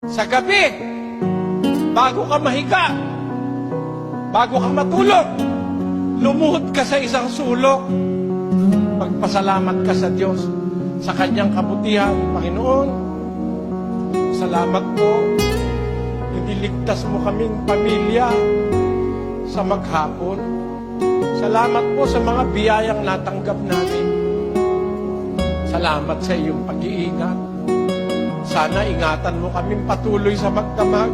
Sa gabi, bago ka mahiga, bago ka matulog, lumuhod ka sa isang sulok. Magpasalamat ka sa Diyos sa Kanyang kabutihan. Panginoon, salamat po. Iniligtas mo kaming pamilya sa maghapon. Salamat po sa mga biyayang natanggap namin. Salamat sa iyong pag-iingat. Sana ingatan mo kaming patuloy sa magdamag.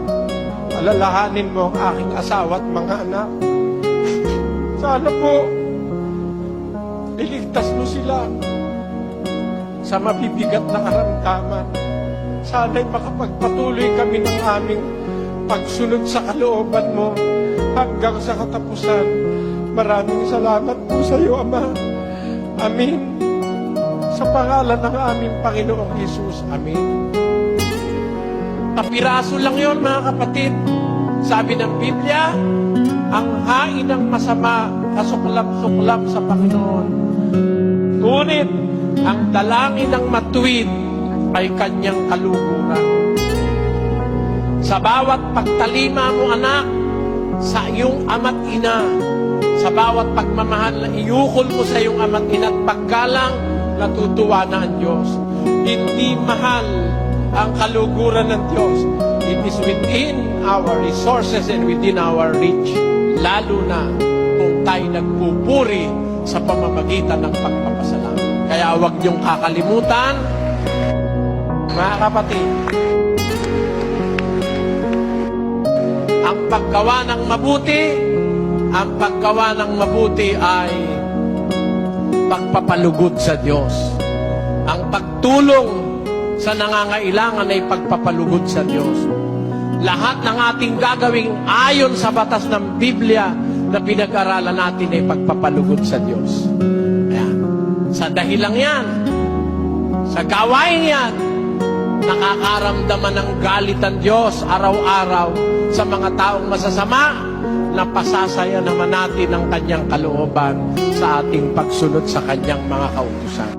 Alalahanin mo ang aking asawa at mga anak. Sana po, iligtas mo sila sa mabibigat na karamdaman. Sana'y makapagpatuloy kami ng aming pagsunod sa kalooban mo hanggang sa katapusan. Maraming salamat po sa iyo, Ama. Amin. Sa pangalan ng aming Panginoong Jesus. Amin. Kapiraso lang yon, mga kapatid. Sabi ng Biblia, ang hain ng masama, kasuklap-suklap sa Panginoon. Ngunit, ang dalangin ng matuwid ay kanyang kaluguran. Sa bawat pagtalima mo, anak, sa iyong ama't ina, sa bawat pagmamahal na iukol mo sa iyong ama't ina at paggalang, natutuwa na ang Diyos. Hindi mahal ang kaluguran ng Diyos. It is within our resources and within our reach. Lalo na kung tayo nagpupuri sa pamamagitan ng pagpapasalamat. Kaya huwag niyong kakalimutan, mga kapatid, ang paggawa ng mabuti ay pagpapalugod sa Diyos. Ang pagtulong sa nangangailangan ay pagpapalugod sa Diyos. Lahat ng ating gagawing ayon sa batas ng Biblia na pinag-aralan natin ay pagpapalugod sa Diyos. Ayan. Sa dahilang yan, sa gawain yan, nakakaramdaman ng galit ang Diyos araw-araw sa mga taong masasama na pasasaya naman natin ang kanyang kalooban sa ating pagsunod sa kanyang mga kautusan.